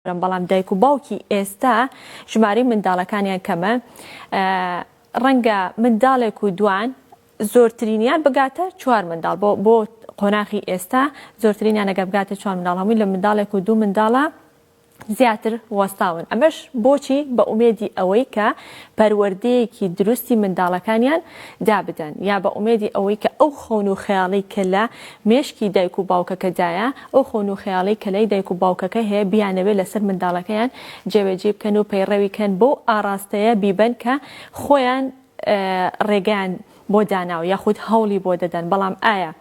بەڵام دایک و باوکی ئێستا ژماری منداڵەکانیان کەمە ڕەنگە منداڵێک و دوان زۆرترینیان بگاتە 4 منداڵ بۆ قۆناغی ئێستا زۆرترینیان ئەگەر بگاتە 4 منداڵ هەمووی لە منداڵێک و 2 منداڵە زیاتر وەستاون ئەمەش بۆچی بە ئومێدی ئەوەی کە پەروەردەیەکی دروستی منداڵەکانیان دابدەن یا بە ئومێدی ئەوەی کە ئەو خۆن و خەیاڵی کە لە مێشکی دایک و باوکەکەدایە ئەو خۆن و خەیاڵی کە لای دایک و باوکەکە هەیە بیانەوێت لەسەر منداڵەکەیان جێبەجێ بکەن و پەیڕەویکەن بۆ ئاراستەیە بیبەن کە خۆیان ڕێگەیان بۆ داناو یاخود هەوڵی بۆ دەدەن بەڵام ئایا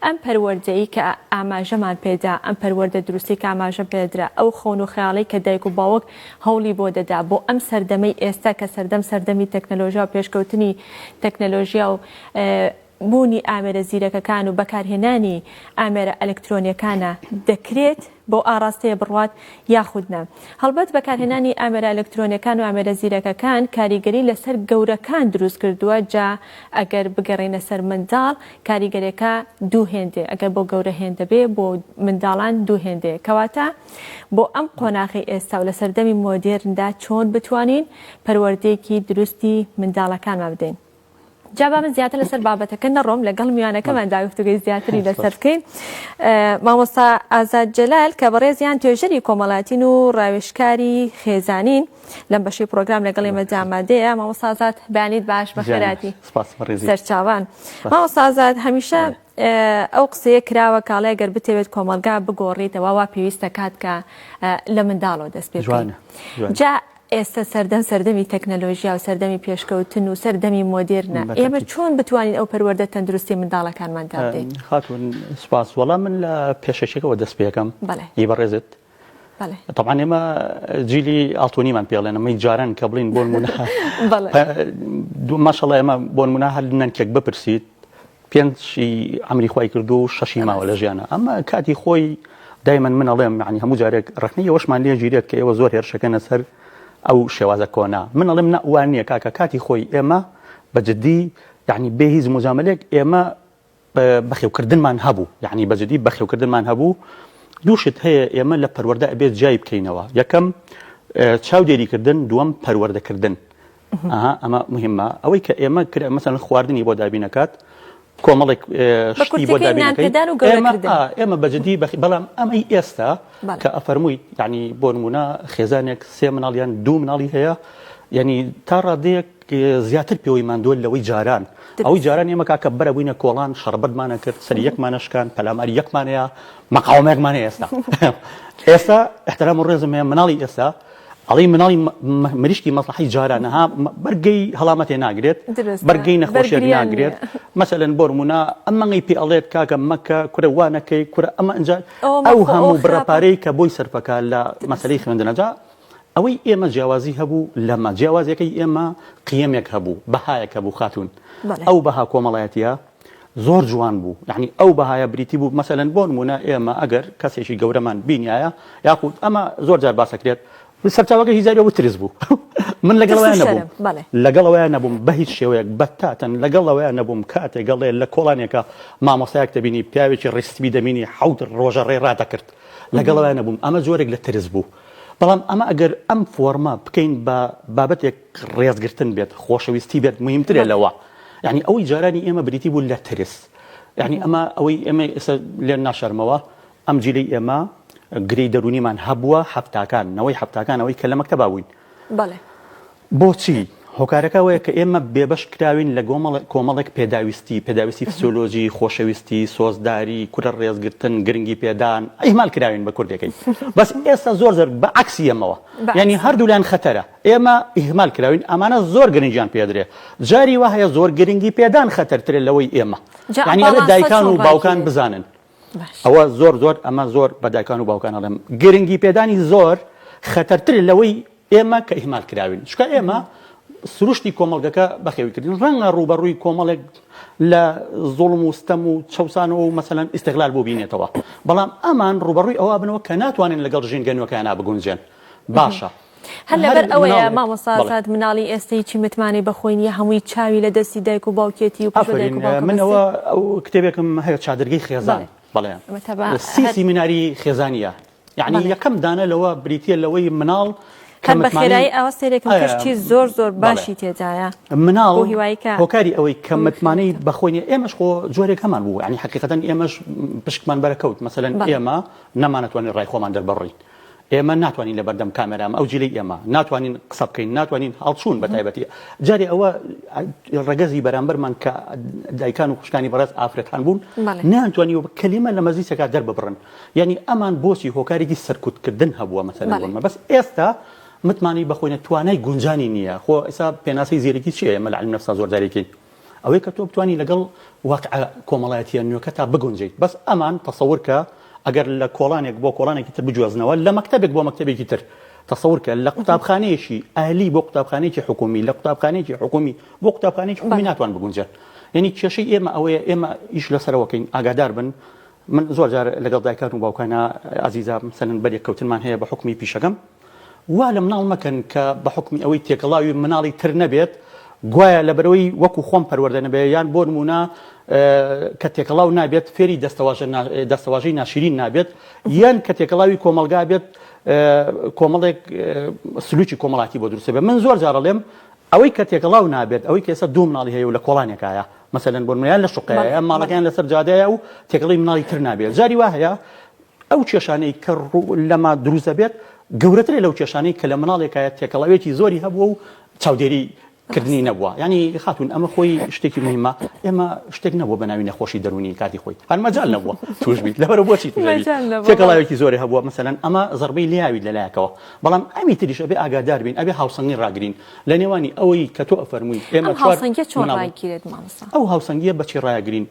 ئەم پەروەردەیی کە ئاماژەمان پێدا ئەم پەروەردە دروستی کە ئاماژە پێدرا ئەو خۆن و خەیاڵی کە دایک و باوک هەوڵی بۆ دەدا بۆ ئەم سەردەمەی ئێستا کە سەردەمی تەکنەلۆژیا و پێشکەوتنی تەکنەلۆژیا و بوونی ئامێرە زیرەکەکان و بەکارهێنانی ئامێرە ئەلکترۆنیەکانە دەکرێت بۆ ئاراستەیە بڕوات یاخودنا هەڵبەت بەکارهێنانی ئامێرە ئەلکترۆنیەکان و ئامێرە زیرەکەکان کاریگەری لەسەر گەورەکان دروست کردووە جا ئەگەر بگەڕێنە سەر منداڵ کاریگەرێکە دوو هێندێ ئەگەر بۆ گەورە هێندە بێ بۆ منداڵان دوو هێندێ کەواتە بۆ ئەم قۆناغی ئێستا و لە سەردەمی مۆدێرندا چۆن بتوانین پەروەردەیەکی دروستی منداڵەکانمان بدەین جا من زیاتر لەسەر بابەتەکە نەڕۆم لەگەڵ میوانەکەماندا گفتوگوی زیاتری لەسەر بکەین مامۆستا ئازاد جەلال کە بەڕێزیان توێژەری کۆمەڵاتین و ڕاوێژکاری خێزانین لەم بەشی پرۆگرام لەگەڵ ئێمە ئامادەیە مامۆستا ئازاد بەیانیت باش بەخێراتی سەرچاوان مامۆستا ئازاد هەمیشە ئەو قسەیە کراوە کاڵای گەر بتەوێت کۆمەلگا بگۆڕیتەوە وا پێویستە کات کە لە منداڵەوە دەست پێ بکەین ئێستا سەردەمی تەکنەلۆژیا و سەردەمی پێشکەوتن و سەردەمی مۆدێرنە ئێمە چۆن بتوانین ئەو پەروەردە تەندروستی منداڵەکانمان بدەین خاتون سپاس وەڵام من لە پێشەشێکەوە دەست پێەکەم هی بەڕێزت طبعا ئێمە جیلی ئاڵتۆنیمان پێڵێن ئەمەی جاران کە بڵین بۆ نمونە ماشەڵڵا ئێمە بۆ نمونە هەر نەنکێک بپرسیت 5 عەمری خوای کردو و 6 ماوە لە ژیانە ئەمە کاتی خۆی دایما من ئەڵێم یعنی هەموو جارێک ڕخنەی ئەوەشمان لێ گیرێت کە ئێوە زۆر هێرشەکەنە سەر ئەو شێوازە کۆنا من ئەڵێم نەوان نییە کاکە کاتی خۆی ئێمە بەجددی یعنی بێ هیچ مجاملێک ئێمە بەخێوکردنمان هەبوو یعنی بەجددی بەخێوکردنمان هەبوو دووشت هەیە ئێمە لە پەروەردە ئەبێت جای بکەینەوە یەکەم چاودێریکردن دووەم پەروەردەکردن ئەمە مهمە ئەوەی کە ئێمە مەسەڵەن خواردنی بۆ دابینەکات کۆمەڵێک شتی بۆ دابینەکەین ئێمە بەجددی بەڵام ئەمەی ئێستا کە ئەفەرموویت یعنی بۆ نمونە خێزانێک 3 مناڵیان 2 مناڵی هەیە یعنی تا ڕادەیەک زیاتر پێوەی ماندووە لەوەی جاران ئەوەی جاران ئێمە کاکە بەرە بووینە کۆڵان شەربەتمانە کرد سەری یەکمانەشکان پەلاماری یەکمانەیە مەقاومەیەکمان هەیە ئێستا احترام و ڕێزم هەیە مناڵی ئێستا ئەڵی مناڵی مریشکی مەسلحەی جارانەها بەرگەی هەڵامەتێ ناگرێت بەرگەی نەخۆشیێک ناگرێت مەسەلەن بۆ نمونە ئەمەی پێ ئەڵێت کاکە مەکە کورە وانەکەی کورە ئەمە ئەنجا ئەو هەموو بڕەپارەی کە بۆی سەرفەکە لە مەسەلەی خوێندنەجا ئەوەی ئێمە جیاوازی هەبوو لەمە جیاوازیەکەی ئێمە قیەمێک هەبوو بەهایەک هەبوو خاتون ئەو بەها کۆمەڵایەتیە زۆر جوان بوو یعنی ئەو بەهایە بریتی بوو مەسەلەن بۆ نمونە ئێمە ئەگەر کەسێکی گەورەمان بینایە یاخود ئەمە زۆر جار باسەکرێت سەرچاوەکە هیزاریەوە تریز بوو من لەگەڵەوەیان نەبووم بە هیچ شێوەیەک بەتاتەن لەگەڵەوەیان نەبووم کاتێک گەڵێ لە کۆڵانێکە مامۆستایەک دەبینی پیاوێکی ڕێسپی دەبینی 7 ڕۆژە ڕێڕادەکرد لەگەڵەوەیان نەبووم ئەمە جۆرێک لە ترس بوو بەڵام ئەمە ئەگەر ئەم فۆرمە بکەین بە بابەتێک ڕێزگرتن بێت خۆشەویستی بێت مهمترە لەوە یعنی ئەوەی جارانی ئێمە بریتی بوو لە ترس یعنی ئەمە ئەوەی ئێمە ئێستا لێن ناشەرمەوە ئەم جیلەی ئێمە گرەی دەرونیمان هەبووە هەفتاکانەوەی هەفتاکانەوەی کە لە مەکتەبا بووین بۆچی هۆکارەکەوەیە کە ئێمە بێبەش کراوین لە کۆمەڵێک پێداویستی فسیۆلۆژی خۆشەویستی سۆزداری کورە ڕێزگرتن گرنگی پێدان ئیهمال کراوین بە کوردەکەی بەس ئێستا زۆر بە عەکسی ئەمەوە یعنی هەردوولان خەتەرە ئێمە ئیهمال کراوین ئەمانە زۆر گرنگیان پێدرێ جاری وهەیە زۆر گرنگی پێدان خەتەرترێ لەوەی ئێمە یعنی ئەبێت دایکان و باوکان بزانن ئەوە زۆر ئەمە زۆر بە دایکان و باوکان ئەڵێم گرنگی پێدانی زۆر خەتەرتر لەوەی ئێمە کە ئیهمال کراوین چکە ئێمە سروشتی کۆمەڵگەکە بەخێویکردین ڕەنگە ڕوبەڕووی کۆمەڵێک لە زوڵم و ستەم و چەوسانەوە و مەسەلەن ئیستیغلال بۆ بینێتەوە بەڵام ئەمان ڕوبەڕووی ئەوە بنەوە کە ناتوانین لەگەڵ ژین گەنوەکەیانە بگونجێن باشە هەر لەبەر ئەوەیە مامۆستا ئازاد مناڵی ئێستەی چی متمانی بەخۆین یا هەمووی چاوی لە دەستی دایک و باوکێتی و منەوە ئەو کتێبێکم هەیە چادرگەی خێزان بەڵێ سیمیناری خێزانیە يعني یەکەم دانە لەوە بریتە لەوەی مناڵ کە بە خێرایی ئەوە سێرێکم کەشتی زۆر باشی تێدایە مناڵ هۆکاری ئەوەی کە متمانەی بەخۆی ئێمەش خۆ جۆرێک هەمان بوو ینی حقیقەتەن ئێمەش پشکمان بەرەکەوت مەسەلەن ئێمە نەمانەتوانین ڕای خۆمان دەربڕین ئێمە ناتوانین لە بەردەم کامێرام ئەو جیلی ئێمە ناتوانین قسە بکەین ناتوانین هەڵچوون بە تایبەتی جارێ ئەوە ڕەگەزی بەرامبەرمان کە دایکان و خوشکانی بەڕێز ئافرەتان بوون ناتوانانی و کەلیمە لە مەزیسەکە دەرببڕن یعنی ئەمان بۆچی هۆکارێکی سەرکوتکردن هەبووە مەسەلەن بۆمە بەس ئێستا متمانی بەخۆینە توانای گونجانی نییە خۆ ئێستا پێناسەی زیرەکی چیە ئێمە لە علم نەفسا زۆر جارێکی ئەوەی کە تۆ بتوانی لەگەڵ واقع کۆمەڵایەتیە نوێکە تا بگونجیت بەس ئەمان تەسەور کە ئەگەر لە کۆڵانێک بۆ کۆڵانێکی تر بجوازنەوە لە مەکتەبێک بۆ مەکتەبێکی تر تەسەور کە لە قوتابخانەیەکی ئالی بۆ قوتابخانەیەکی حکومی لە قوتابخانەیەکی حکومی بۆ قوتابخانەیەکی حکومی ناتوان بگونجێت یعنی کێشەی ئێمە ئەوەیە ئێمە ئیش لەسەرەوەکەین ئاگادار بن من زۆر جار لەگەڵ دایکان و باوکانە عەزیزە مەسەلەن بەرێک کەوتنمان هەیە بە حکمی پیشەکەم وا لە مناڵ مەکەن کە بە حکمی ئەوەی تێکەڵاوی مناڵی تر نەبێت گوایە لەبەرەوەی وەکو خۆم پەروەردە نەبێ یان بۆ نمونە کە تێکەڵاو نابێت فێری دەستەواژەی ناشرین نابێت یان کە تێکەڵاوی کۆمەلگا بێت کۆمەڵێک سلوکی کۆمەڵاتی بۆ دروست بێت من زۆر جارە لێم ئەوەی کە تێکەڵاو نابێت ئەوەی کە ئێستا دوو مناڵی هەیە و لە کۆڵانێکایە مەسەلەن بۆ نمونە لە شوقەیە یان ماڵەکەیان لەسەر جادەیە و تێکەڵی مناڵی تر نابێت جاری وا هەیە ئەو کێشانەی کە لەما دروست دەبێت گەورەترە لەو کێشانەی کە لە مناڵێکایە تێکەڵاوێکی زۆری هەبووە و چاودێری کردنی نەبووە ینی خاتون ئەمە خۆی شتێکی مهمە ئێمە شتێک نەبوو بە ناوی نەخۆشی دەرونی کاتی خۆی هەرمەجال نەبووە توش بیت لەبەرە بۆچی تێکەڵاوێکی زۆری هەبووە مەسەلەن ئەمە زەربەی لیاوی لەلایەکەوە بەڵام ئەمی تریش ئەبێ ئاگادار بین ئەبێ هاوسەنگی ڕاگرین لە نێوانی ئەوەی کە تۆ ئەفەرمووی ئێمە ئەو هاوسەنگیە بەچی ڕاگرین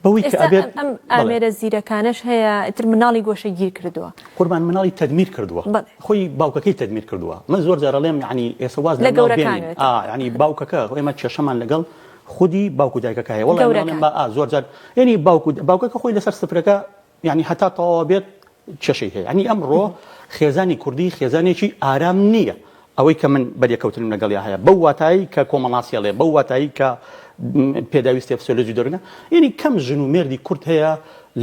بەوەی کە ئەبێت ئەم ئامێرە زیرەکانش هەیە ئیتر مناڵی گۆشە گیر کردووە قوربان مناڵی تەدمیر کردووە خۆی باوکەکەی تەدمیر کردووە من زۆر جارە لێم یعنی ئێستا واز لە گەورەکان یعنی باوکەکە ئێمە کێشەمان لەگەڵ خودی باوکو دایکەکە هەیە وەڵام زۆر جار یعنی باوکەکە خۆی لەسەر سفرەکە یعنی هەتا تەواو بێت کێشەی هەیە یعنی ئەمڕۆ خێزانی کوردی خێزانێکی ئارام نییە ئەوەی کە من بەریەکەوتنم لەگەڵیا هەیە بەو واتایی کە کۆمەڵاسیەڵێ بەو واتایی کە پێداویستی فسیۆلۆژی دەرونە یعنی کەم ژن و مێردی کورد هەیە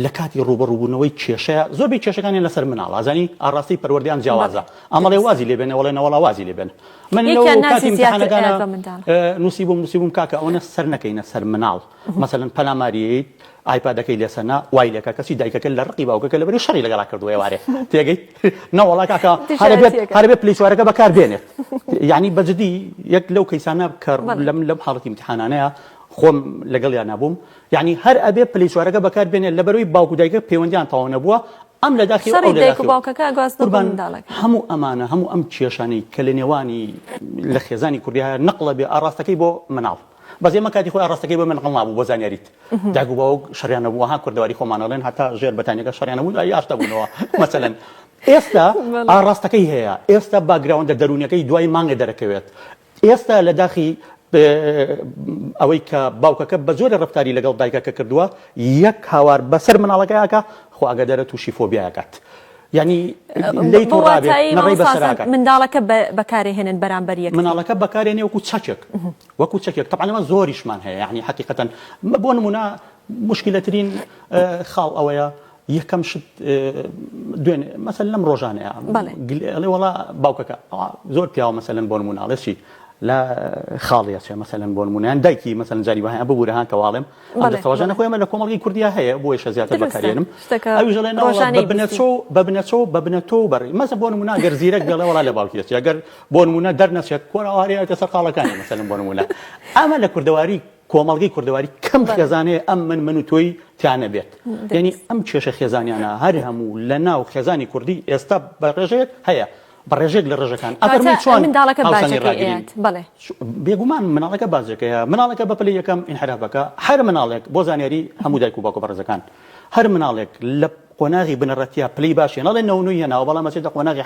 لە کاتی ڕوبەڕووبوونەوەی کێشەیە زۆربەی کێشەکانی لەسەر مناڵ ئازانی ئاڕاستی پەروەردەیان جیاوازە ئەمەڵێ وازی لێبێنێ وڵێ نەوەڵا وازی لێبێن من لەو کاتی امتحانەکانە نووسیبووم کاکە ئەوەنە سەر نەکەینە سەر مناڵ مەسەلەن پەلاماریەیت ئایپادەکەی لێسەنا وای لێکە کەسی دایکەکە لە ڕقی باوکەکە لەبەری شەڕی لەگەڵا کردووە وارێ تێگەیت نەوەڵا کاکە هەرەبێت پلیسوارەکە بەکاربێنێت یعنی بەجددی یەک لەو کەیسانە کە لەم حاڵەتی امتحانانەیە خۆم لەگەڵیان نەبووم یعنی هەر ئەبێ پلیسوارەکە بەکاربێنێت لەبەرەوەی باوکو دایکە پەیوەندیان تەواو نەبووە ئەم لە داخل ئەو هەموو ئەمانە هەموو ئەم کێشانەی کە لە نێوانی لە خێزانی کوردی هەیە نەقڵە بێ ئاڕاستەکەی بۆ مناڵ بەس ئێمە کاتی خۆی ئاڕاستەکەی بۆ من نەقڵ نابوو بۆ زانیاریت داگو باوک شەڕیان نەبووە ها کوردەواری خۆمانەڵێن هەتا ژێر بەتانیەکە شەڕیان نەبوو یاشتا بوونەوە مەسەلەن ئێستا ئاڕاستەکەی هەیە ئێستا باگراوندە دەرونیەکەی دوای مانگە دەرەکەوێت ئێستا لە داخی ئەوەی کە باوکەکە بە زۆر ڕفتاری لەگەڵ دایکەکە کردووە یەک هاوار بەسەر مناڵەکەیەکە خۆ ئەگەدەرە تووشی فۆبیایەکات یعنی لی توڕابێت نەڕێی بەسەراکات منداڵەکە بەکارهێنن بەرامبەریەک مناڵەکە بەکارێنێ وەکو چەکێک طبعا ئەمە زۆریشمان هەیە یعنی حقیقەتەن بۆ نمونە مشکلەترین خاڵ ئەوەیە یەکەم شت دوێن مەسەلەن لەم ڕۆژانەیە ئەڵێ وەڵا باوکەکە زۆر پیاوە مەسەلەن بۆ نمونە ئەڵێ لا خاڵیە چێ مەسەلەن بۆ نمونەیان دایکی مەسەلەن جاری وایە ببوورەهان کەواڵێم دەستەواژانە خۆی ئەمە لە کۆمەڵگەی کوردیا هەیە بۆ ئێشە زیاتر بەکارێنم ئەویش دەڵێن ببنەچۆ بەڕێ مەسە بۆ نمونە ئەگەر زیرەک دەڵێ وەڵا لە باوکی دەچێت ئەگەر بۆ نمونە دەرنەچێت کۆنەوارەیەتە سەر خاڵەکانی مەسەلەن بۆ نمونە ئەمە لە کوردەواری کۆمەڵگەی کوردەواری کەم خێزانەیە ئەم من و تۆی تیانە بێت یعنی ئەم کێشە خێزانیانە هەر هەموو لە ناو خێزانی کوردی ئێستا بەڕێژەیەک هەیە بەڕێژێک لە ڕێژەکان بێگومان مناڵەکە بازەکەیە مناڵەکە بە پلەی یەکەم ئینحرافەکە هەر مناڵێک بۆ زانیاری هەموو دایک و باوکە بەڕێزەکان هەر مناڵێک لە قۆناغی بنەڕەتیە پلەی باشی نەڵێ نەونووی هێناوە بەڵام ئەچێتە قۆناغی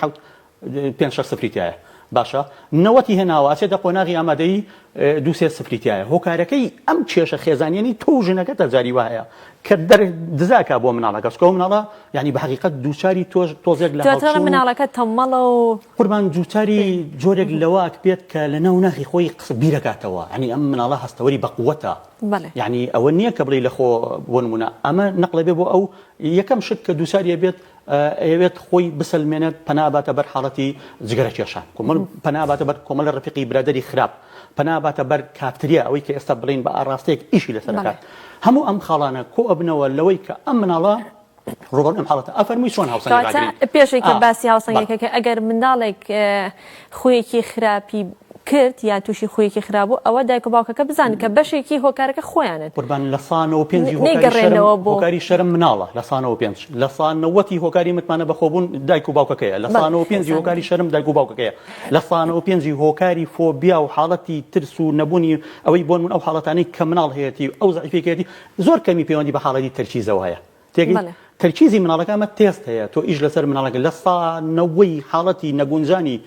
5-6 باشە نەوەتی هێناوە ئەچێتە قۆناغی ئامادەیی 2-3 هۆکارەکەی ئەم کێشە خێزانیانی تۆ ژنەکەتە جاری وایە کە دزاکە بۆ مناڵەکە سکۆ مناڵە یعنی بە حقیقەت دووچاری تۆزێک لە مناڵەکە تەمەڵە و قوربان دووچاری جۆرێک لەواک بێت کە لە ناو ناخی خۆی بیرەکاتەوە ینی ئەم مناڵە هەستەوەری بەقووەتە یعنی ئەوە نییە کە بڵێ لە خۆ بۆ نمونە ئەمە نەقڵە بێ بۆ ئەو یەکەم شت کە دووچاریە بێت ئەوێت خۆی بسلمێنێت پەناباتە بەر حاڵەتی جگەرە کێشان پەناباتە بەر کۆمەڵە ڕەفیقی برادری خراپ پەناباتە بەر کافتریا ئەوەی کە ئێستا بڵین بە ئاراستەیەک ئیشی لەسەرکات هەموو ئەم خاڵانە کۆ ئەبنەوە لەوەی کە ئەم مناڵە ڕۆبەڵ ئەم حاڵەتە ئەفەرمووی چۆن هاوسەنگی پێشێکە باسی هاوسەنگەکە کە ئەگەر منداڵێک خۆیەکی خراپی کرد یا تووشی خۆیەکی خراببوو ئەوە دایک و باوکەکە بزانن کە بەشێکی هۆکارەکە خۆیانن قوربان لە سانەوە پێنجی هۆکاری شەرم مناڵە لە سانەوە پێنج لە سانەوەتی هۆکاری متمانە بەخۆبوون دایک و باوکەکەیە لە سانەوە پێنجی هۆکاری شەرم دایک و باوکەکەیە لە سانەوە پێنجی هۆکاری فۆبیا و حاڵەتی ترس و نەبوونی ئەوەی بۆن من ئەو حاڵەتانەی کە مناڵ هەیەی ئەو زەعیفێکێتی زۆر کەمی پەیوەندی بە حاڵەتی تەرکیزەوە هەیە تێگەی تەرکیزی مناڵەکەمە تێست هەیە تۆ ئیش لەسەر مناڵەکە لە سانەوەی حاڵەتی نەگونجانی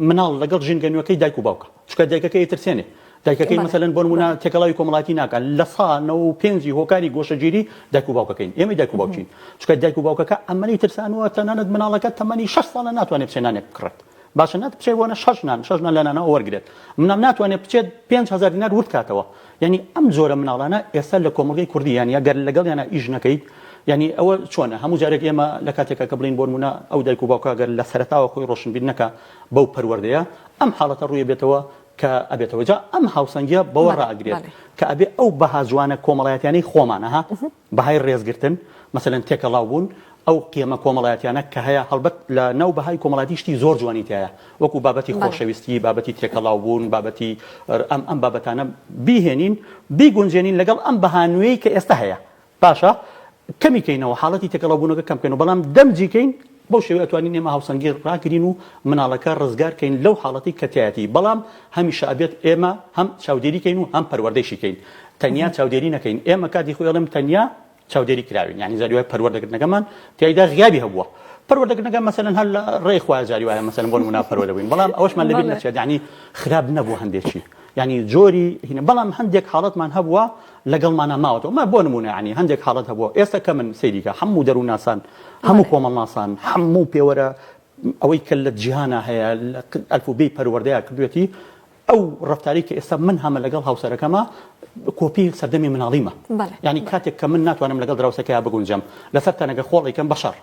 مناڵ لەگەڵ ژینگەنیوەکەی دایک و باوکە چکە دایکەکەی ترسێنێ دایکەکەی مەسەلەن بۆ نمونە تێکەڵاوی کۆمەڵاتی ناکات لە سانەوە پێنجی هۆکاری گۆشەگیری دایک و باوکەکەین ئێمە دایک و باوکین چکە دایک و باوکەکە ئەمەی ترسانەوە تەنانەت مناڵەکە تەمەنی 6 ساڵە ناتوانێت بچێنانێک بکڕێت باشە نات بچێت شەژنان لەنانەوە وەرگێت منام ناتوانێت بچێت 5,000 دینار ورد کاتەوە یعنی ئەم جۆرە مناڵانە ئێستا لە کۆمەڵگەی کوردی یانە گەر لەگەڵ یانە ئیژ نەکەیت یعنی ئەوە چۆنە هەموو جارێک ئێمە لە کاتێکە کە بڵین بۆ نمونە ئەو دایک و باوکە گەر لە سەرەتاوە خۆی ڕۆشنبیر نەکە بەو پەروەردەیە ئەم حاڵەتە ڕووی بێتەوە کە ئەبێتەوە جا ئەم هاوسەنگیە بەوە ڕائەگرێت کە ئەبێ ئەو بەها جوانە کۆمەڵایەتیانەی خۆمانەها بەهای ڕێزگرتن مەسەلەن تێکەڵاو بوون ئەو قیمە کۆمەڵایەتیانە کە هەیە هەڵبەت لە ناو بەهای کۆمەڵاتی شتی زۆر جوانی تایە وەکو بابەتی خۆشەویستی بابەتی تێکەڵاو بوون بابەتی ئەم بابەتانە بیهێنین بیگونجێنین لەگەڵ ئەم بەهانوێی کە ئێستا هەیە باشە کەمیکەینەوە حاڵەتی تێکەڵاو بوونەکە کەمکەین و بەڵام دەمجیکەین بەو شێوەیە ئەتوانین ئێمە هاوسەنگی ڕاگرین و مناڵەکە ڕزگارکەین لەو حاڵەتی کەتیایەتی بەڵام هەمیشە ئەبێت ئێمە هەم چاودێریکەین و هەم پەروەردەیشیکەین تەنیا چاودێری نەکەین ئێمە کاتی خۆی ئەڵێم تەنیا چاودێری کراوین یعنی زاریوای پەروەردەگرتنەکەمان تیایدا غیابی هەبووە پەروەردەگرتنەکە مەسەلەن هەر لە ڕێی خوای جاری وایە مەسەلەن بۆ نمونە پەروەردەبووین بەڵام ئەوەشمان لەبیر نەچێت یعنی خراب نەبوو هەندێکی یعنی جۆری هینە بەڵام هەندێک حاڵەتمان هەبووە لەگەڵمانە ماوەتەوە ما بۆ نمونە ینی هەندێک حاڵەت هەبووە ئێستا کە من سەیریکە هەموو دەروون ناسان هەموو کۆمەڵ ناسان هەموو پێوەرە ئەوەی کە لە جیهانە هەیە ئەلفوبێی پەروەردەیە کردوێتی ئەو ڕەفتاری کە ئێستا من هەمە لەگەڵ هاوسەرەکەمە کۆپی سەردەمی مناڵیمە یعنی کاتێک کە من ناتوانم لەگەڵ دراوسەکەی بگونجم لەسەر تەنەگە خۆڵێکم بەشەر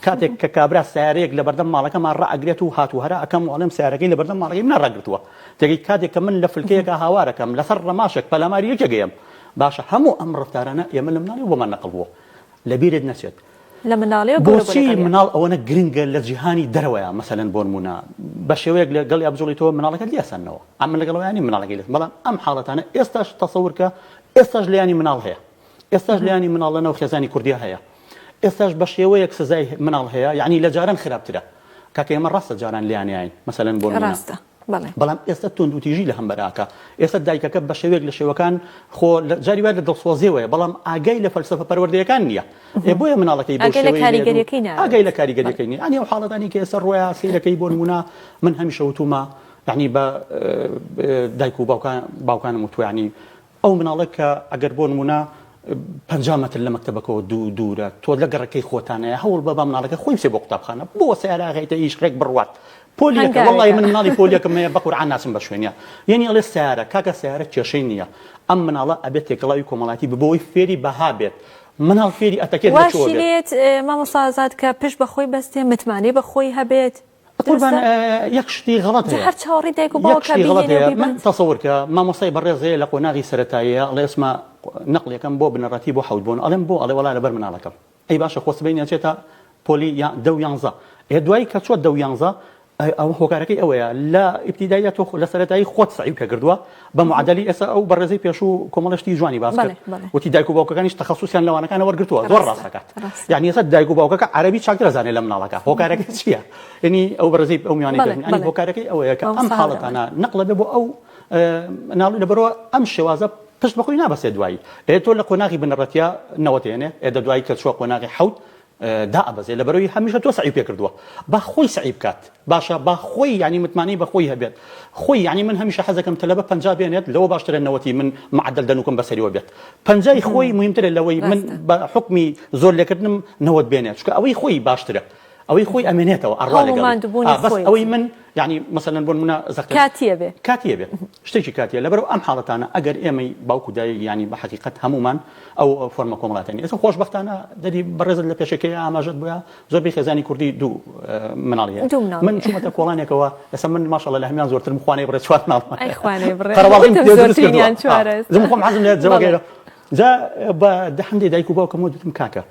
کاتێک کە کابرا سیارەیەک لە بەردەم ماڵەکەمان ڕائەگرێت و هاتوو هەرا ئەکەم وڵێم سیارەکەی لە بەردەم ماڵەکەی من ڕاگرتووە تێگەی کاتێک کە من لە فلکەیەکە هاوارەکەم لەسەر ڕەماشێک پەلاماری یەکێگەیم باشە هەموو ئەم ڕەفتارانە ئێمە لە مناڵی بۆمان نەقڵ بووە لەبیرت نەچێت لە مناڵی بۆچی مناڵ ئەوەنە گرنگە لە جیهانی دەرەوەیە مەسەلەن بۆ نمونە بە شێوەیەک لەگەڵ بجوڵیتەوە مناڵەکەت لیاسانەوە ئەم لەگەڵەوەیانی مناڵەکەی لێت بەڵام ئەم حاڵەتانە ئێستاش تەسەورکە ئێستاش لەیانی مناڵ هەیە ئێستاش لەیانی مناڵ لەنەو خێزانی کوردیا هەیە ئێستاش بە شێوەیەک سزای مناڵ هەیە یعنی لە جاران خراپترە کاکە ئێمە ڕاستە جاران لیانیین مەسەلەن بۆ نمونە بەڵام ئێستا تۆند و تیژی لە هەمبەراکە ئێستا دایکەکە بە شێوەیەک لە شێوەکان خۆ جاری وای لە دڵسۆزیەوەیە بەڵام ئاگای لە فەلسەفە پەروەردەیەکان نییە بۆیە مناڵەکەی بۆ ئاگای لە کاریگەریەکەی نیە ئەنی ئەو حاڵەتانی کە ئێستا ڕۆیە سیرەکەی بۆ نمونە من هەمیشە وتومە یعنی بە دایک و باوکانم وتوە یعنی ئەو مناڵە کە ئەگەر بۆ نمونە 50 متر لە مەکتەبەکەەوە دوورە تۆ لە گەڕەکەی خۆتانەیە هەوڵ بە مناڵەکە خۆی بچێ بۆ قوتابخانە بۆ سیارەکەیتە ئیش ڕێک بڕوات پۆلیەکە وڵی من مناڵی پۆلیەکەم هەیە بە قورئان ناسم بە شوێنە یعنی ئەڵێ سیارە کاکە سیارە کێشەی نییە ئەم مناڵە ئەبێت تێکەڵاوی کۆمەڵاتی ببەوەی فێری بەها بێت مناڵ فێری ئەتەکێت واشیلێت مامۆستا ئازاد کە پشت بەخۆی بەستێ متمانەی بەخۆی هەبێت قوربان یەک شتی غەڵەت هەیە هەر چاوەڕی دایک و باوکە بینێ من تەسەوور کە مامۆستای بەڕێز هەیە لە قۆناغی سەرەتاییە ئەڵێ ئێسمە نەقڵەکەم بۆ بنەڕەتی بۆ حەوت بوون ئەڵێم بۆ ئەڵێ وەڵا لەبەر مناڵەکەم ئەی باشە خۆسبەینە چێتە پۆلی 10 دوای کە چۆت 10 ئەو هۆکارەکەی ئەوەیە لە ئیبتیدایە تۆ لە سەرەتایی خۆت سعی پێ کردووە بە معادلی ئێستا ئەو بەڕێزەی پێشوو کۆمەڵشتی جوانی باس کرد وتی دایک و باوکەکانیش تەخەسوسیان لەوانەکانە وەرگرتووە زۆر ڕاستەکات یعنی ئێستا دایک و باوکەکە عەرەبی چاکتر ئەزانێت لە مناڵەکە هۆکارەکەی چییە یعنی ئەو بەڕێزەی ئەو میوانەی کردن یعنی هۆکارەکەی ئەوەیە کە ئەم حاڵەتانە نەقڵە بێ بۆ ئەو مناڵی لەبەرەوە ئەم شێوازە پشت بەخۆی نابەسێت دوایی تۆ لە قۆناغی بنەڕەتیە نەوەتێنێ ئێدە دوایی کە چوە قۆناغی حەوت دا ئەبەزێ لەبەرەوەی هەمیشە تۆ سعی پێ کردووە با خۆی سعی بکات باشە با خۆی یعنی متمانەی بە خۆی هەبێت خۆی یعنی من هەمیشە حەزەکەم تەلەبە 50 بێنێت لەوە باشترە نەوەتی من معدل دەنوکم بەسەریەوە بێت 50 خۆی مهمترە لەوەی من بە حکمی زۆر لێکردنم نەوەت بێنێت چکە ئەوەی خۆی باشترە ئەوەی خۆی ئەمێنێتەوە ئەڕوا ئەوەی من يعني مثلا بۆ منە کاتیە بێ شتێکی کاتیە لەبەرەوە ئەم حاڵەتانە ئەگەر ئێمەی باوکو دایک ینی بە حقیقت هەمومان ئەو فۆرمە کۆمەڵاتانی ئێستا خۆشبەختانە دەری بەڕێزت لە پێشەکەی ئاماژەت بووە زۆربەی خێزانی کوردی دوو مناڵیە من چوومەتە کۆڵانێکەوە ئێستا من ماشەڵڵا لە هەمیان زۆرتر خوانەی بڕێ چوار زم حەزم لێت جەوەگەیرە جا بە هەندێک دایک و باوکەمەوە دوتم کاکە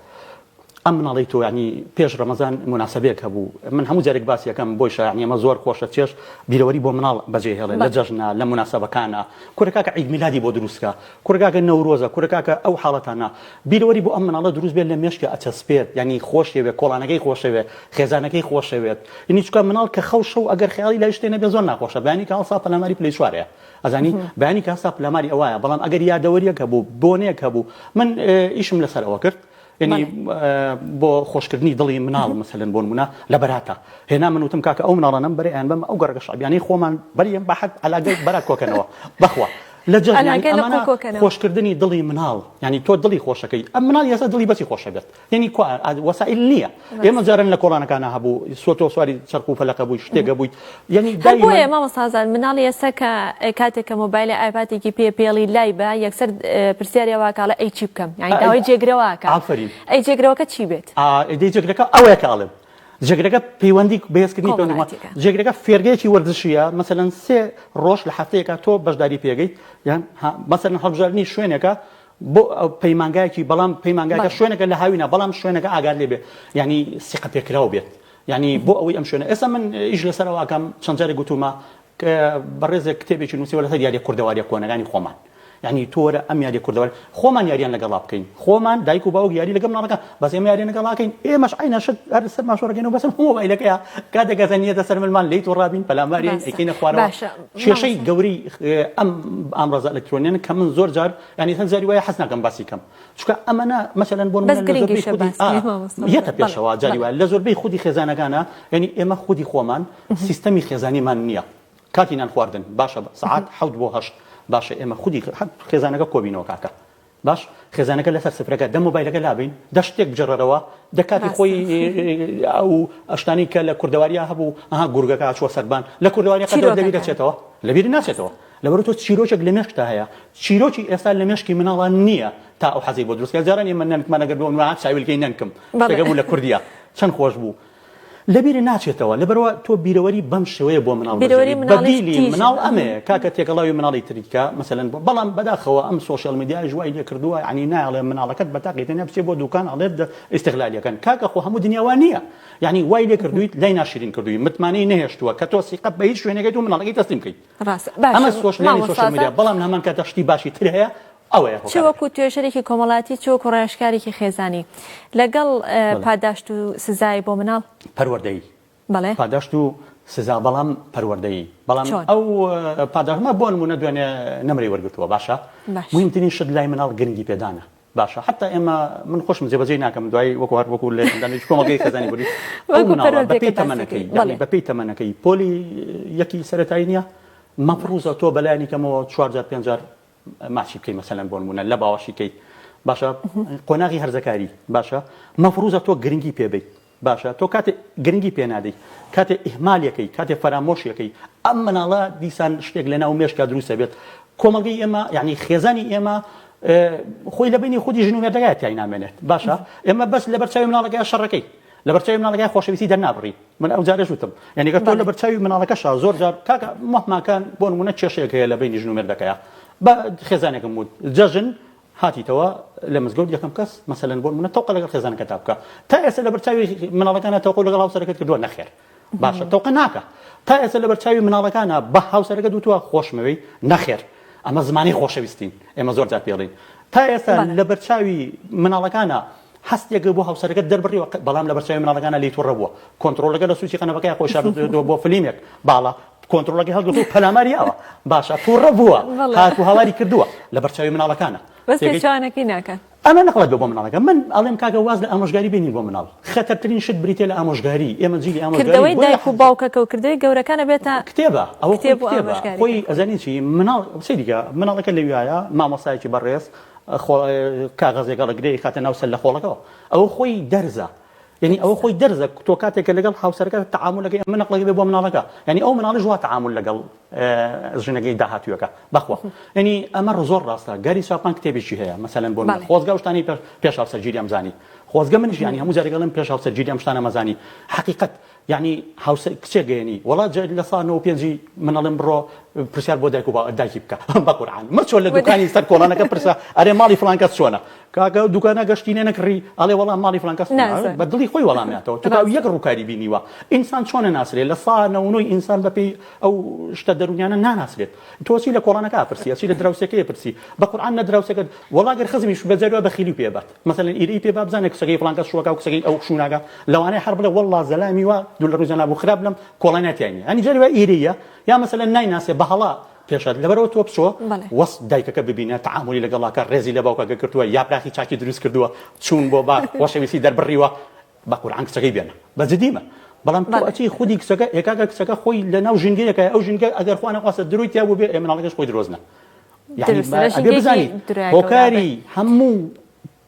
ئەم مناڵی تۆ ینی پێش ڕەمەزان مناسبەیەک هەبوو من هەموو جارێک باسیەکەم بۆیشە ینی ئەمە زۆر خۆشە چێش بیرەوەری بۆ مناڵ بەجێهێڵێ لە جەژنە لە مناسبەکانە کوڕەکە عید میلادی بۆ دروستکە کوڕەکە نەورۆزە کوڕەکە ئەو حاڵەتانە بیرەوەری بۆ ئەم مناڵە دروست بێت لە مێشکە ئەچەسپێت ینی خۆشەوێت کۆڵانەکەی خۆشەوێت خێزانەکەی خۆشەوێت ینی چکە مناڵ کە خەوشە و ئەگەر خەیاڵی لای شتێ نەبێ زۆر ناخۆشە بەیانی کە هەڵسا پەلاماری پلەی چوارەیە ئەزانی بەیانی کە هەستا پەلاماری ئەوایە بەڵام ئەگەر یادەوەریەک هەبوو بۆنێک هەبوو من ئیشم لەسەر ئەوە کرد يعني بۆ خۆشکردنی دڵی مناڵ مثلەن بۆ نمونە لە بەراتە هێنا من وتم کاکە ئەو مناڵانەم بەرەیان بەم ئەو گەڕەکە شعبیانەی خۆمان بەریەم بە حەد عەلاگەی بەرات کۆکەنەوە بەخوا لە جەژنەکە خۆشکردنی دڵی مناڵ ینی تۆ دڵی خۆشەکەی ئەم مناڵ ئێستا دڵی بەچی خۆشە بێت ینی وەسائل نییە ئێمە جارن لە کۆڵانەکانە هەبوو سۆتۆ سواری چەرخ و فەلەقە بووی شتێکە بوویت ینی بۆیە مامۆستازان مناڵی ئێستا کە کاتێکە مۆبایلی ئایپاتێکی پێڵی لای بە یەکسەر پرسیارەوە کاڵە ئەی چی بکەم یانی داوای جێگرەوەکە ئەی جێگرەوەکە چی بێت ئەی جێگرەکە ئەوەیە کاڵم جێگرەکە پەیوەندی بەهێزکردنی تۆ جێگرەکە فێرگەیەکی وەرزشیە مەسەلەن 3 ڕۆژ لە هەفتەیەکە تۆ بەشداری پێگەیت یان مەسەلەن هەڵبژاردننی شوێنێکە بۆ پەیمانگایەکی بەڵام پەیمانگایەکە شوێنەکە لە هاوینە بەڵام شوێنەکە ئاگار لێ بێ ینی سیقە پێکراو بێت ینی بۆ ئەوەی ئەم شوێنە ئێستا من ئیش لەسەرەوەکەم چەند جارێک گوتومە کە بەڕێزێک کتێبێکی نووسیوە لەسەر یاریە کوردەواریە کۆنەکانی خۆمان يعني تۆرە ئەم یاری کوردەوار خۆمان یاریان لەگەڵا بکەین خۆمان دایک و باوک یاری لەگەڵ مناڵەکە بەس ئێمە یاری لەگەڵاکەین ئێمەش عینە شت هەر سەر ماشۆڕەکەینەوە بەسم مۆبایلەکەیە کاتێک گەزانیەتە سەر ملمان لێیت و ڕابین پەلاماریان ئەکەینە خوارەوە کێشەی گەوری ئەم ئامڕۆزە ئەلکترۆنیان کە من زۆر جار ینی هەر جاری وایە حەز ناکەم باسی کەم چونکە ئەمەنە مەسەلەن بۆ یەتە پێشەوە جاری وایە لە زۆربەی خودی خێزانەکانە ینی ئێمە خودی خۆمان سیستەمی خێزانیمان نییە کاتی نان خواردن باشە سعات 7 بۆ 8 باشە ئێمە خودی خێزانەکە کۆبینەوە کاکە باش خێزانەکە لەسەر سفرەکە دە مۆبایلەکە لابین دە شتێک بجێڕەوە دەکاتی خۆی ئەو ئەشتانی کە لە کوردەواریە هەبوو ئەها گورگەکە چوە سەربان لە کوردەواریەکە لەبیر دەچێتەوە لەبیر ناچێتەوە لەبەر تۆ چیرۆکێک لە مێشکتا هەیە چیرۆکی ئێستا لە مێشکی مناڵان نییە تا ئەو حەزی بۆ دروستکە جاران ئێمە نەنکمان ئەگەر بۆ چاویلکەی نەنکم شتێکە بوو لە کوردیە چەند خۆش بوو لەبیر ناچێتەوە لەبەرەوە تۆ بیرەوەری بەم شێوەیە بۆ مناڵ بەدیلی مناڵ ئەمێ کاکە تێکەڵاوی مناڵی تریکە مەسەلەن بەڵام بەداخەوە ئەم سۆشیال میدیای ژوای لێ کردووە عنی ناڵێ مناڵەکەت بەتاقیتەنە بچێ بۆ دوکان ئەڵێت ئیستیغلالیەکەن کاکە خۆ هەموو دنیاوان نییە یعنی وای لێ کردویت لای ناشرین کردووی متمانەی نەهێشتووە کە تۆ سیقە بە هیچ شوێنێکەکەیت و مناڵەکەی تەسلیم بکەیت ئەمە سۆشیال میدیا بەڵام هەمان کاتە شتی باشی تر هەیە چ وەکو توێژەرێکی کۆمەڵاتی چ وەکو ڕێژکارێکی خێزانی لەگەڵ پاداشت و سزای بۆ مناڵ پەروەردەیی پاداشت و سزا بەڵام پەروەردەیی بەڵام ئەو پاداشمە بۆ نمونە دوێنێ نەمری وەرگتووە باشە مهمترین شت لای مناڵ گرنگی پێدانە باشە حتا ئێمە من خۆشم جێبەجێ ناکەم دوای وەکو لە کۆمەڵگەی خێزانی بووی بەپێی تەمەنەکەی بەپێی تەمەنەکەی پۆلی یەکی سەرەتایی نییە مەفروزە تۆ بەلایانی کەمەوە 4 ماچی بکەی مەسەلەن بۆ نمونە لە باوەشی کەیت باشە قۆناغی هەرزەکاری باشە مەفروزە تۆ گرنگی پێبیت باشە تۆ کاتێ گرنگی پێ نادەی کاتێ ئیهمالیەکەی کاتێ فەرامۆشیەکەی ئەم مناڵە دیسان شتێک لە ناو مێشکە دروستە بێت کۆمەڵگەی ئێمە یعنی خێزانی ئێمە خۆی لە بینی خودی ژن و مێردەکەی تای نامێنێت باشە ئێمە بەس لە بەرچاوی مناڵەکەی شەڕەکەی لە بەرچاوی مناڵەکەی خۆشەویستی دەرنابڕی من ئەو جارە ژوتم یعنی کە تۆ لە بەرچاوی مناڵەکەشە زۆر جار کاکە مەحماکان بۆ نمونە کێشەیەک هەیە لە بینی ژن و مێردەکەیە بە خێزانێکم وت جەژن هاتیتەوە لە مزگەوت یەکەم کەس مەسەلەن بۆ منە تەوقە لەگەڵ خێزانەکە تا بکە تا ئێستا لە بەرچاوی مناڵەکانە تەوقە لەگەڵ هاوسەرەکەت کردووە نەخێر باشە تەوقە ناکە تا ئێستا لە بەرچاوی مناڵەکانە بە هاوسەرەکەت وتووە خۆشمەوەی نەخێر ئەمە زمانی خۆشەویستین ئێمە زۆر جار پێڵین تا ئێستا لە بەرچاوی مناڵەکانە هەستێک بۆ هاوسەرەکەت دەربڕی بەڵام لە بەرچاوی مناڵەکانە لی تووڕە بووە کۆنتڕۆلەکە لە سوچی قەنەفەکەی خۆی شاردووە بۆ فلیمێک باڵا کۆنتڕۆلەکەی هەڵگرتووە پەلاماریاوە باشە تووڕە بووە هاتوو هاواری کردووە لە بەرچاوی مناڵەکانە بەس پێچوانەکەی ناکەن ئەمە نەقڵێت بۆ مناڵەکە من ئەڵێم کاکە واز لە ئامۆژگاری بینین بۆ مناڵ خەتەرترین شت بریتێ لە ئامۆژگاری ئێمە جیلی ئامۆژگاری دایک و باوکەکە و کردەوەی گەورەکانە بێتە کتێبە ئەوە کتێبە خۆی ئەزانی چی مناڵ سەیدیکە مناڵەکە لەوایە مامۆستایەکی بەڕێز کاغەزێکە لە گرەی خاتە ناو سەر لە خۆڵەکەەوە ئەوە خۆی دەرزە يعني ئەوە خۆی دەرزە تۆ کاتێکە لەگەڵ هاوسەرەکە تعاملەکەی ئەمە نەقڵەکە بێ بۆ مناڵەکە یعنی ئەو مناڵی ژوا تعامل لەگەڵ ژنەکەی داهاتووەکە بەخوا یعنی ئەمە زۆر ڕاستە گەری ساپان کتێبێکی هەیە مەسەلەن بۆ خۆزگا و شتانی پێش هاوسەرگیری ئەمزانی خۆزگە منیش ینی هەموو جارێکەڵم پێش هاوسەرگیری ئەم شتانە مەزانی حقیقەت یعنی هاوسەر کچێک گەیەنی وڵات لە ساڵ 95 منەڵم بڕۆ پرسیار بۆ دایک و دایکی بکە بە قورعان مرچۆ لە دوکانی سەر کۆڵانەکە پرسە ئەرێ ماڵی فڵان کەس چۆنە کاکە دوکانە گەشتینە نەکڕی ئەڵێ وەڵام ماڵی فڵان کەس بە دڵی خۆی وەڵامیاتەوە تو یەک ڕووکاری بینیوە ئینسان چۆنە ناسرێت لە ساڵ 99 ئینسان بەپێی ئەو شتە دەرونیانە ناناسرێت تۆچی لە کۆڵانەکە پرسی ئەچی لە دراوسەکەی پرسی بە قورعان نە دراوسەکە وەڵا گەر خزمیش بەجەرەوە بەخیلی پێبات مثلا ئیری پێ بابزانێ کسەکەی فڵان کەس شوەکە و کسەکەی ئەو شووناگە لەوانەیە هەر بڵێ وەڵا زەلامی وە دوو لە ڕووزانە بوو خراپ لەم کۆڵانەتیانی ئەنی جەرەوە ئیریە یا مثلا نایناسێ بە هەڵا پێشات لەبەرەوە تۆ بچۆ وەست دایکەکە ببینە تعاملی لەگەڵاکە ڕێزی لە باوکەکە کردووە یا براخی چاکی دروست کردووە چوون بۆ با خۆشەویستی دەربڕیوە بە قورعان کچەکەی بێنە بەجددیمە بەڵام تۆ ئەچی خودی کچەکە ئێکاکە کچەکە خۆی لە ناو ژینگەیەکە ئەو ژینگە ئەگەر خوا نەخواستە دروی تیا بوو بێ ئێ مناڵەکەش خۆی درۆزنە یعنی ئەگەر بزانی هۆکاری هەموو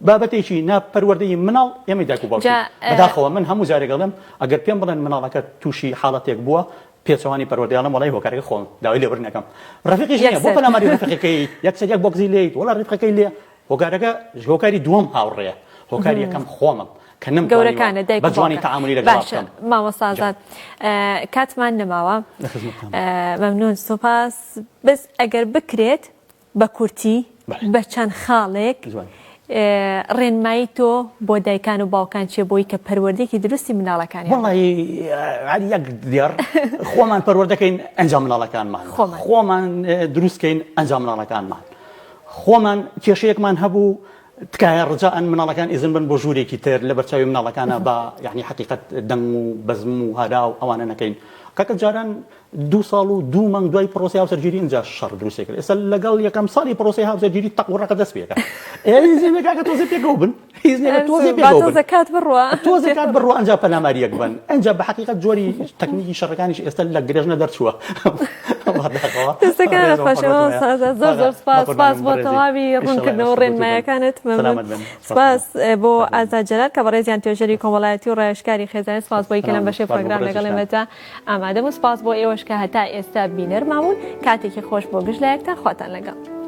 بابەتێکی ناپەروەردەی مناڵ ئێمە دایک و باوکی بەداخەوە من هەموو جارێک دەڵێم ئەگەر پێم بڵێن مناڵەکە تووشی حاڵەتێک بووە پێچەوانی پەروەردەیانم وڵای هۆکارێکی خۆم داوای لێبڕ نەکەم ڕەفیقیش نییە بۆ پەلاماری ڕەفیقەکەی یەکسەر یەک بۆگزی لێیت وەڵا ڕەفیقەکەی لێ هۆکارەکە هۆکاری دووەم هاوڕێیە هۆکاری یەکەم خۆمم کە گەورەکانە دایک بە جوانی تعاملی لەگەڵ باشە مامۆستا ئازاد کاتمان نەماوە مەمنون سوپاس بەس ئەگەر بکرێت بە کورتی بە چەند خاڵێک ڕێنمایی تۆ بۆ دایکان و باوکان چێ بۆی کە پەروەردەیەکی دروستی مناڵەکانی وەڵی یەک دیار خۆمان پەروەردەکەین ئەنجام مناڵەکانمان خۆمان دروستکەین ئەنجام مناڵەکانمان خۆمان کێشەیەکمان هەبوو تکایە ڕجاءن مناڵەکان ئیزن بن بۆ ژوورێکی تر لە بەرچاوی مناڵەکانە بە یعنی حقیقەت دەنگ و بەزم و هەرا و ئەوانە نەکەین کاکە جاران 2 ساڵ و 2 مانگ دوای پرۆسی هاوسەرگیری اینجا شەڕ دروستێ کرد ئێستا لەگەڵ یەکەم ساڵی پرۆسی هاوسەرگیری تەقوڕەکە دەست پێکە هیزنێ کاکە تۆزێ پێکەوە بن هیزنێ تۆزێ پێکەوە بن زەکات بڕوە تۆزێ کات بڕوە ئەنجا پەلاماریەک بن ئەنجا بە حقیقەت جۆری تەکنیکی شەڕەکانیش ئێستا لە گرێژنە دەرچووە دەستەکان خۆشەوە زۆر زۆر سپاس بۆ تەواوی ڕوونکردنەوە ڕێنمایەکانت سپاس بۆ ئازاد جەلال کە بەڕێزیان توێژەری کۆمەڵایەتی و ڕێژکاری خێزانی سپاس بۆی کە لەم بەشەی پرۆگرام لەگەڵ ئێمەدا ئامادەم و سپاس بۆ ئێوەش کە هەتا ئێستا بینەرماون کاتێکی خۆش بۆ گشت لایەکتان خواتان لەگەڵ